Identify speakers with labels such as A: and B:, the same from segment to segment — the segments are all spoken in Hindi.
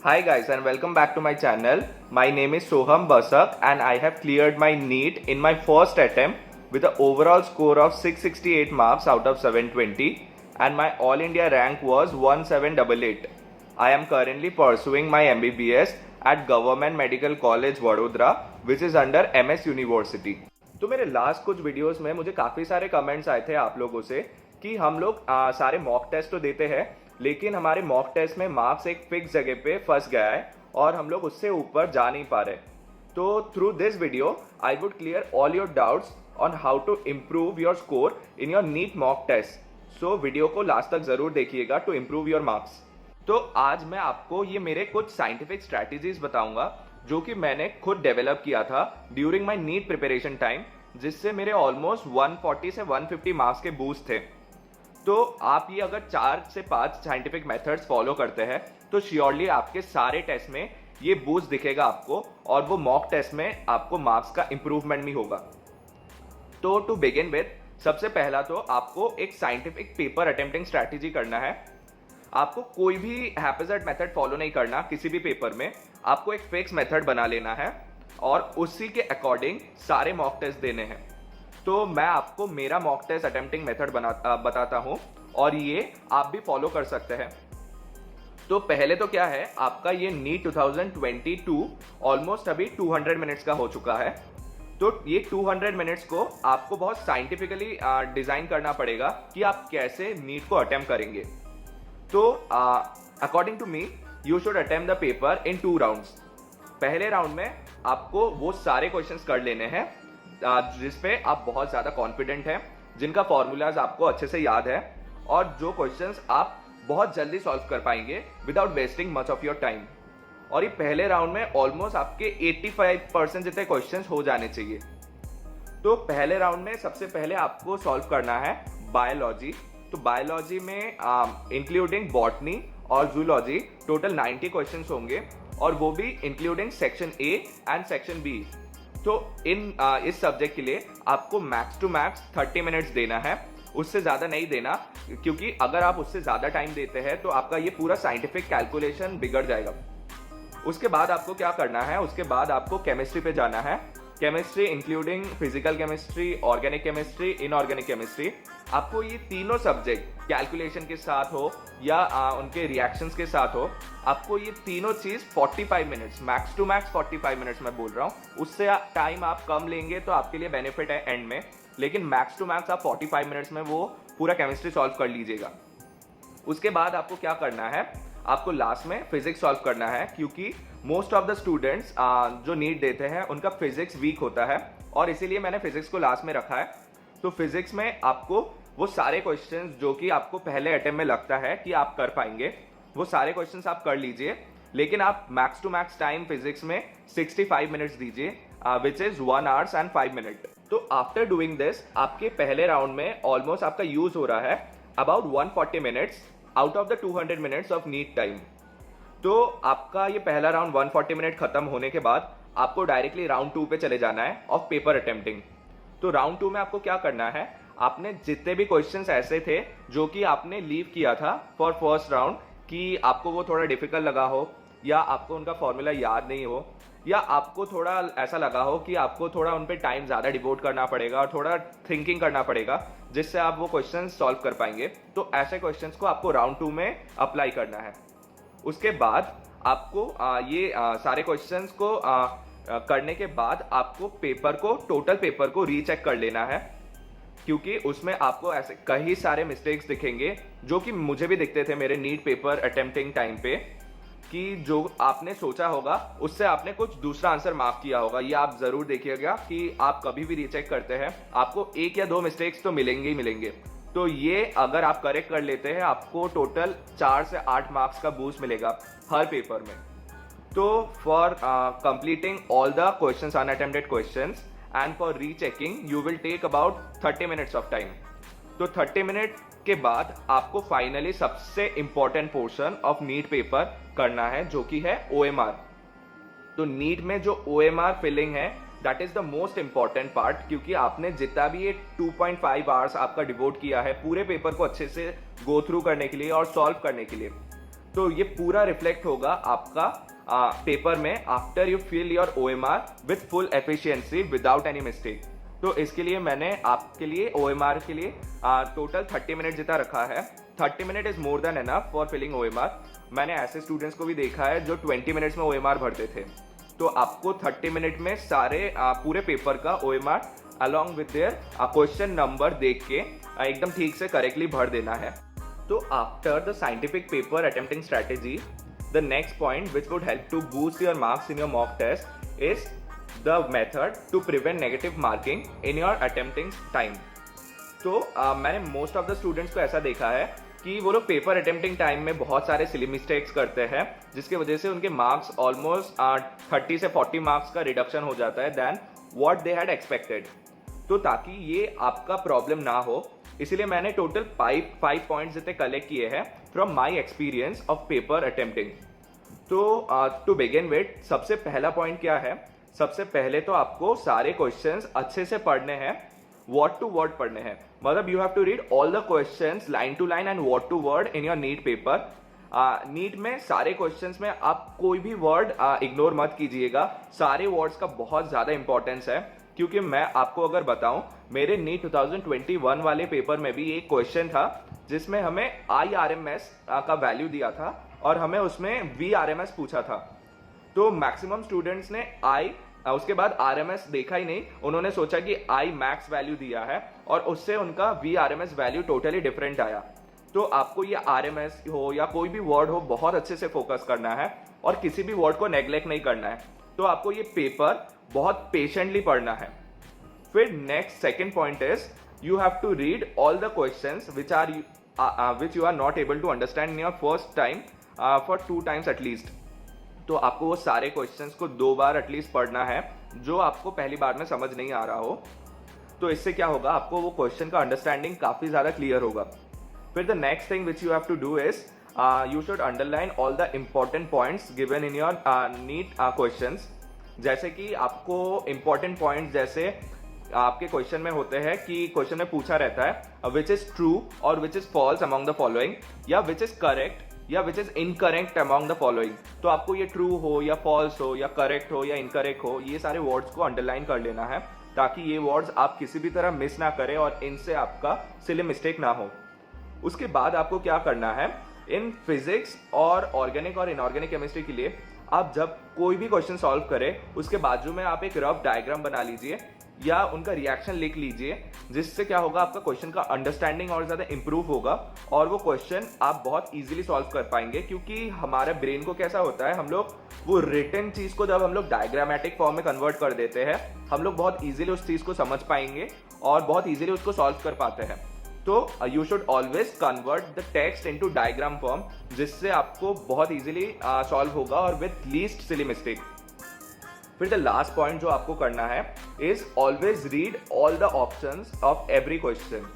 A: Hi guys and welcome back to my channel. My name is Soham Basak and I have cleared my NEET in my first attempt with an overall score of 668 marks out of 720 and my All India rank was 1788. I am currently pursuing my MBBS at Government Medical College Vadodara which is under MS University. तो मेरे लास्ट कुछ वीडियोस में मुझे काफ़ी सारे कमेंट्स आए थे आप लोगों से कि हम लोग सारे मॉक टेस्ट तो देते हैं लेकिन हमारे मॉक टेस्ट में मार्क्स एक फिक्स जगह पे फंस गया है और हम लोग उससे ऊपर जा नहीं पा रहे। तो through this video I would clear all your doubts on how to improve your score in your NEET mock test. So video को लास्ट तक जरूर देखिएगा टू इम्प्रूव योर मार्क्स। तो आज मैं आपको ये मेरे कुछ साइंटिफिक स्ट्रैटेजीज बताऊंगा जो कि मैंने खुद डेवलप किया था during my NEET preparation time, जिससे मेरे ऑलमोस्ट 140 से 150 मार्क्स के बूस्ट थे। तो आप ये अगर 4 से 5 साइंटिफिक मेथड्स फॉलो करते हैं तो श्योरली आपके सारे टेस्ट में ये बूस्ट दिखेगा आपको और वो मॉक टेस्ट में आपको मार्क्स का इंप्रूवमेंट भी होगा। तो टू बिगिन विद, सबसे पहला तो आपको एक साइंटिफिक पेपर अटेम्प्टिंग स्ट्रैटेजी करना है। आपको कोई भी हैप्पीजर्ड मेथड फॉलो नहीं करना। किसी भी पेपर में आपको एक फिक्स मेथड बना लेना है और उसी के अकॉर्डिंग सारे मॉक टेस्ट देने हैं। तो मैं आपको मेरा मॉक टेस्ट अटेम्प्टिंग मेथड बताता हूं और ये आप भी फॉलो कर सकते हैं। तो पहले तो क्या है, आपका ये नीट 2022 ऑलमोस्ट अभी 200 मिनट्स का हो चुका है। तो ये 200 मिनट्स को आपको बहुत साइंटिफिकली डिजाइन करना पड़ेगा कि आप कैसे नीट को अटेम्प्ट करेंगे। तो according to me you should attempt the paper in 2 rounds. पहले राउंड में आपको वो सारे क्वेश्चंस कर लेने हैं जिसपे आप बहुत ज्यादा कॉन्फिडेंट हैं, जिनका फॉर्मूलाज आपको अच्छे से याद है और जो क्वेश्चंस आप बहुत जल्दी सॉल्व कर पाएंगे without wasting much of your time. और ये पहले राउंड में ऑलमोस्ट आपके 85% जितने क्वेश्चंस हो जाने चाहिए। तो पहले राउंड में सबसे पहले आपको सॉल्व करना है बायोलॉजी। तो बायोलॉजी में इंक्लूडिंग बॉटनी और जूलॉजी टोटल 90 क्वेश्चंस होंगे और वो भी including section A and section B. तो इस सब्जेक्ट के लिए आपको मैक्स टू मैक्स 30 मिनट्स देना है, उससे ज़्यादा नहीं देना, क्योंकि अगर आप उससे ज़्यादा टाइम देते हैं तो आपका ये पूरा साइंटिफिक कैलकुलेशन बिगड़ जाएगा। उसके बाद आपको क्या करना है, उसके बाद आपको केमिस्ट्री पे जाना है। Chemistry including physical chemistry, organic chemistry, inorganic chemistry. आपको ये तीनों सब्जेक्ट कैलकुलेशन के साथ हो या उनके रिएक्शंस के साथ हो, आपको ये तीनों चीज़ 45 minutes, max to max 45 minutes मैं बोल रहा हूँ। उससे टाइम आप कम लेंगे तो आपके लिए बेनिफिट है एंड में, लेकिन मैक्स टू मैक्स आप 45 मिनट्स में वो पूरा केमिस्ट्री सॉल्व कर लीजिएगा। उसके बाद आपको क्या करना है, आपको लास्ट में फिजिक्स सॉल्व करना है, क्योंकि मोस्ट ऑफ द स्टूडेंट्स जो नीट देते हैं उनका फिजिक्स वीक होता है और इसीलिए मैंने फिजिक्स को लास्ट में रखा है। तो फिजिक्स में आपको वो सारे क्वेश्चंस जो कि आपको पहले अटेम्प्ट में लगता है कि आप कर पाएंगे, वो सारे क्वेश्चंस आप कर लीजिए, लेकिन आप max to max time physics में 65 मिनट्स दीजिए, which is 1 hours and 5 minute. तो आफ्टर डूइंग दिस आपके पहले राउंड में ऑलमोस्ट आपका यूज हो रहा है about 140 minutes out of the 200 minutes of NEET time. तो आपका ये पहला राउंड 140 मिनट खत्म होने के बाद आपको डायरेक्टली राउंड 2 पे चले जाना है ऑफ पेपर अटेम्प्टिंग। तो राउंड 2 में आपको क्या करना है, आपने जितने भी क्वेश्चंस ऐसे थे जो कि आपने लीव किया था फॉर फर्स्ट राउंड, कि आपको वो थोड़ा डिफिकल्ट लगा हो या आपको उनका फॉर्मूला याद नहीं हो या आपको थोड़ा ऐसा लगा हो कि आपको थोड़ा उन पे टाइम ज़्यादा डिवोट करना पड़ेगा और थोड़ा थिंकिंग करना पड़ेगा जिससे आप वो क्वेश्चन सॉल्व कर पाएंगे, तो ऐसे क्वेश्चंस को आपको राउंड 2 में अप्लाई करना है। उसके बाद आपको ये सारे क्वेश्चंस को करने के बाद आपको टोटल पेपर को रीचेक कर लेना है, क्योंकि उसमें आपको ऐसे कई सारे मिस्टेक्स दिखेंगे जो कि मुझे भी दिखते थे मेरे नीट पेपर अटेम्प्टिंग टाइम पे, कि जो आपने सोचा होगा उससे आपने कुछ दूसरा आंसर मार्क किया होगा। ये आप जरूर देखिएगा कि आप कभी भी रीचेक करते हैं आपको 1 या 2 मिस्टेक्स तो मिलेंगे ही मिलेंगे। तो ये अगर आप करेक्ट कर लेते हैं आपको टोटल 4 से 8 मार्क्स का बूस्ट मिलेगा हर पेपर में। तो for completing all the questions, unattempted questions and for rechecking you will take about 30 minutes of time. तो 30 मिनट के बाद आपको फाइनली सबसे important portion of NEET paper करना है, जो कि है OMR। तो नीट में जो OMR फिलिंग है that is the most important part, क्योंकि आपने जितना भी ये 2.5 आवर्स आपका डिवोट किया है पूरे पेपर को अच्छे से गो थ्रू करने के लिए और सॉल्व करने के लिए, तो ये पूरा रिफ्लेक्ट होगा आपका पेपर में after you fill your OMR with full efficiency without any mistake. तो इसके लिए मैंने आपके लिए OMR के लिए टोटल 30 मिनट जितना रखा है। 30 minute is more than enough for filling OMR। मैंने ऐसे स्टूडेंट्स को भी देखा है जो 20 मिनट्स में OMR भरते थे। तो आपको 30 मिनट में सारे पूरे पेपर का OMR along with their question number देख के एकदम ठीक से करेक्टली भर देना है। तो after the scientific paper attempting strategy, the next point which would help to boost your marks in your mock test is the method to prevent negative marking in your attempting time. तो मैंने मोस्ट ऑफ द स्टूडेंट्स को ऐसा देखा है कि वो लोग पेपर अटेम्प्टिंग टाइम में बहुत सारे सिली मिस्टेक्स करते हैं, जिसकी वजह से उनके मार्क्स ऑलमोस्ट 30 से 40 मार्क्स का रिडक्शन हो जाता है then what they had expected. तो ताकि ये आपका प्रॉब्लम ना हो, इसीलिए मैंने टोटल 5 पॉइंट्स जितने कलेक्ट किए हैं from my experience of paper attempting. तो टू बिगिन विद, सबसे पहला पॉइंट क्या है? सबसे पहले तो आपको सारे क्वेश्चंस अच्छे से पढ़ने हैं, वर्ड टू वर्ड पढ़ने हैं। मतलब you have to read all the questions line to line and word to word in your NEET paper. NEET में सारे क्वेश्चंस में आप कोई भी वर्ड इग्नोर मत कीजिएगा। सारे वर्ड्स का बहुत ज्यादा इंपॉर्टेंस है, क्योंकि मैं आपको अगर बताऊं, मेरे नीट 2021 वाले पेपर में भी एक क्वेश्चन था जिसमें हमें IRMS का वैल्यू दिया था और हमें उसमें VRMS पूछा था। तो मैक्सिमम स्टूडेंट्स ने उसके बाद RMS देखा ही नहीं, उन्होंने सोचा कि I मैक्स वैल्यू दिया है और उससे उनका VRMS वैल्यू टोटली डिफरेंट आया। तो आपको ये RMS हो या कोई भी वर्ड हो, बहुत अच्छे से फोकस करना है और किसी भी वर्ड को नेग्लेक्ट नहीं करना है। तो आपको ये पेपर बहुत पेशेंटली पढ़ना है। फिर next second point is you have to read all the questions which you are not able to understand in your first time for 2 times at least. तो आपको वो सारे क्वेश्चंस को 2 बार एटलीस्ट पढ़ना है जो आपको पहली बार में समझ नहीं आ रहा हो। तो इससे क्या होगा, आपको वो क्वेश्चन का अंडरस्टैंडिंग काफी ज्यादा क्लियर होगा। फिर the next thing which you have to do is you should underline all the important points given in your NEET questions। जैसे कि आपको important points जैसे आपके क्वेश्चन में होते हैं कि क्वेश्चन में पूछा रहता है which is true और which is false among the following, या which is correct या which is incorrect among the following। तो आपको ये true हो या false हो या correct हो या incorrect हो, ये सारे words को underline कर लेना है ताकि ये words आप किसी भी तरह मिस ना करें और इनसे आपका silly mistake ना हो। उसके बाद आपको क्या करना है, इन फिजिक्स और ऑर्गेनिक और इनऑर्गेनिक केमिस्ट्री के लिए आप जब कोई भी क्वेश्चन सॉल्व करें, उसके बाजू में आप एक रफ डायग्राम बना लीजिए या उनका रिएक्शन लिख लीजिए, जिससे क्या होगा, आपका क्वेश्चन का अंडरस्टैंडिंग और ज्यादा इंप्रूव होगा और वो क्वेश्चन आप बहुत इजीली सॉल्व कर पाएंगे। क्योंकि हमारे ब्रेन को कैसा होता है, हम लोग वो रिटन चीज को जब हम लोग डायग्रामेटिक फॉर्म में कन्वर्ट कर देते हैं, हम लोग बहुत इजीली उस चीज को समझ पाएंगे और बहुत इजीली उसको सॉल्व कर पाते हैं। तो you should always convert the text into diagram form, जिससे आपको बहुत इजीली सॉल्व होगा और विथ लीस्ट सिली मिस्टेक। फिर द लास्ट पॉइंट जो आपको करना है is always read all the options of every question.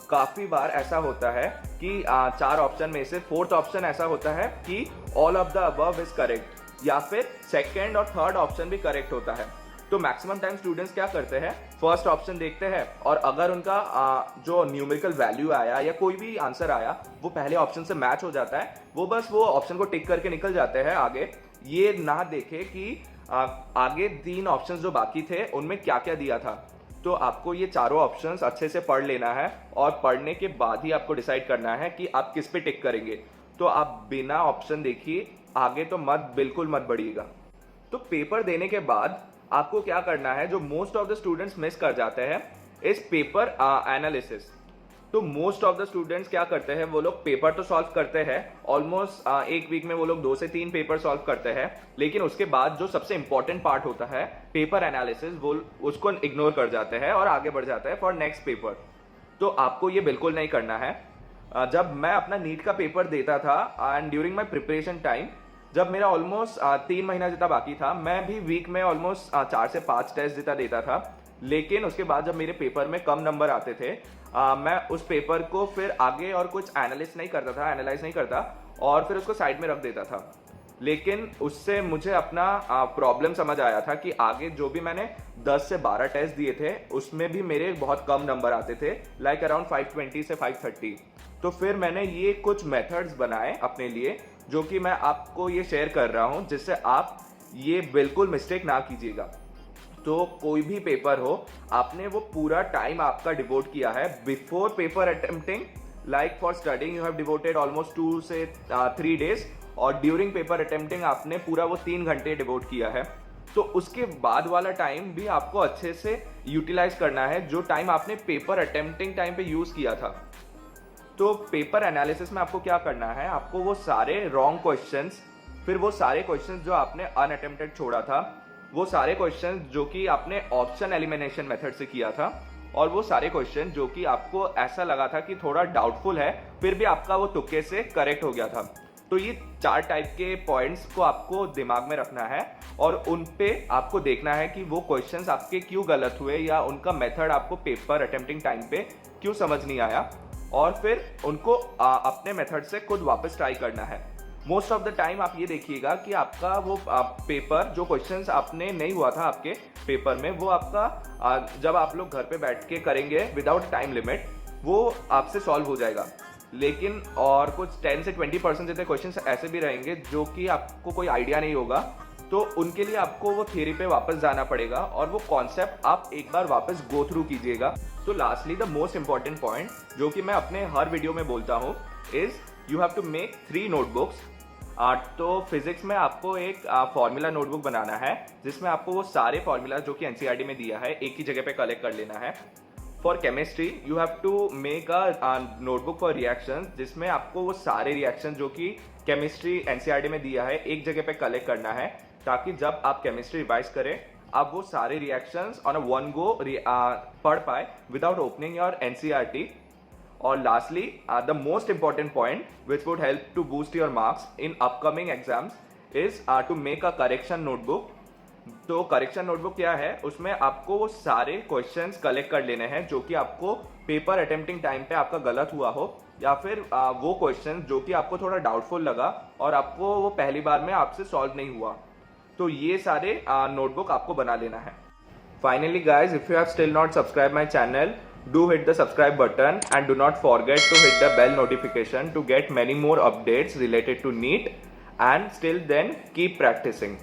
A: काफी बार ऐसा होता है कि 4 ऑप्शन में से 4th ऑप्शन ऐसा होता है कि all of the above is correct, या फिर 2nd और 3rd ऑप्शन भी करेक्ट होता है। तो मैक्सिमम टाइम स्टूडेंट्स क्या करते हैं, फर्स्ट ऑप्शन देखते हैं और अगर उनका जो न्यूमेरिकल वैल्यू आया या कोई भी आंसर आया वो पहले ऑप्शन से मैच हो जाता है, वो बस वो ऑप्शन को टिक करके निकल जाते हैं आगे, ये ना देखे कि आगे 3 ऑप्शंस जो बाकी थे उनमें क्या क्या दिया था। तो आपको ये चारों ऑप्शंस अच्छे से पढ़ लेना है और पढ़ने के बाद ही आपको डिसाइड करना है कि आप किस पे टिक करेंगे। तो आप बिना ऑप्शन देखिए आगे तो बिल्कुल मत बढ़िएगा। तो पेपर देने के बाद आपको क्या करना है, जो most of the students miss कर जाते हैं इस पेपर एनालिसिस। तो मोस्ट ऑफ द स्टूडेंट्स क्या करते हैं, वो लोग पेपर तो सॉल्व करते हैं, ऑलमोस्ट एक वीक में वो लोग 2 से 3 पेपर सॉल्व करते हैं, लेकिन उसके बाद जो सबसे इंपॉर्टेंट पार्ट होता है पेपर एनालिसिस, वो उसको इग्नोर कर जाते हैं और आगे बढ़ जाते हैं फॉर नेक्स्ट पेपर। तो आपको ये बिल्कुल नहीं करना है। जब मैं अपना नीट का पेपर देता था and during my preparation time, जब मेरा ऑलमोस्ट 3 महीना जितना बाकी था, मैं भी वीक में ऑलमोस्ट 4 से 5 टेस्ट जितना देता था। लेकिन उसके बाद जब मेरे पेपर में कम नंबर आते थे, मैं उस पेपर को फिर आगे और कुछ एनालाइज नहीं करता और फिर उसको साइड में रख देता था। लेकिन उससे मुझे अपना प्रॉब्लम समझ आया था कि आगे जो भी मैंने 10 से 12 टेस्ट दिए थे उसमें भी मेरे बहुत कम नंबर आते थे, लाइक अराउंड 520 से 530। तो फिर मैंने ये कुछ मेथड्स बनाए अपने लिए जो कि मैं आपको ये शेयर कर रहा हूँ, जिससे आप ये बिल्कुल मिस्टेक ना कीजिएगा। तो कोई भी पेपर हो, आपने वो पूरा टाइम आपका डिवोट किया है before paper attempting, like for studying you have devoted almost 2 से 3 डेज, और ड्यूरिंग पेपर अटेम्प्टिंग आपने पूरा वो 3 घंटे डिवोट किया है। तो उसके बाद वाला टाइम भी आपको अच्छे से यूटिलाइज करना है, जो टाइम आपने पेपर अटेम्प्टिंग टाइम पे यूज किया था। तो पेपर एनालिसिस में आपको क्या करना है, आपको वो सारे रॉन्ग क्वेश्चंस, फिर वो सारे क्वेश्चंस जो आपने अनअटेम्प्टेड छोड़ा था, वो सारे क्वेश्चंस जो कि आपने ऑप्शन एलिमिनेशन मेथड से किया था, और वो सारे क्वेश्चन जो कि आपको ऐसा लगा था कि थोड़ा डाउटफुल है, फिर भी आपका वो तुक्के से करेक्ट हो गया था। तो ये 4 टाइप के पॉइंट्स को आपको दिमाग में रखना है, और उन पे आपको देखना है कि वो क्वेश्चंस आपके क्यों गलत हुए, या उनका मेथड आपको पेपर अटेम्प्टिंग टाइम पे क्यों समझ नहीं आया, और फिर उनको अपने मेथड से खुद वापस ट्राई करना है। मोस्ट ऑफ द टाइम आप ये देखिएगा कि आपका वो पेपर, जो क्वेश्चंस आपने नहीं हुआ था आपके पेपर में, वो आपका जब आप लोग घर पे बैठ के करेंगे विदाउट टाइम लिमिट, वो आपसे सॉल्व हो जाएगा। लेकिन और कुछ 10 से 20% जितने क्वेश्चंस ऐसे भी रहेंगे जो कि आपको कोई आइडिया नहीं होगा, तो उनके लिए आपको वो थियरी पे वापस जाना पड़ेगा, और वो कॉन्सेप्ट आप एक बार वापस गो थ्रू कीजिएगा। तो lastly the most important point जो कि मैं अपने हर वीडियो में बोलता हूँ is you have to make 3 notebooks. तो फिजिक्स में आपको एक फॉर्मूला नोटबुक बनाना है, जिसमें आपको वो सारे फॉर्मूला जो कि एनसीईआरटी में दिया है एक ही जगह पे कलेक्ट कर लेना है। For chemistry you have to make a notebook for reaction, जिसमें आपको वो सारे रिएक्शन जो कि केमिस्ट्री एनसीईआरटी में दिया है एक जगह पे कलेक्ट करना है, ताकि जब आप केमिस्ट्री रिवाइज करें आप वो सारे reactions on a one go पढ़ पाए विदाउट ओपनिंग योर एनसीईआरटी। और lastly the most important point which would help to boost your marks in upcoming exams is to make a correction notebook. तो करेक्शन नोटबुक क्या है, उसमें आपको वो सारे क्वेश्चंस कलेक्ट कर लेने हैं जो कि आपको पेपर अटेम्प्टिंग टाइम पे आपका गलत हुआ हो, या फिर वो क्वेश्चन जो कि आपको थोड़ा डाउटफुल लगा और आपको वो पहली बार में आपसे सॉल्व नहीं हुआ। तो ये सारे नोटबुक आपको बना लेना है। Finally guys, if you have still not subscribed my channel, do hit the subscribe button and do not forget to hit the bell notification to get many more updates related to NEET, and still then keep practicing.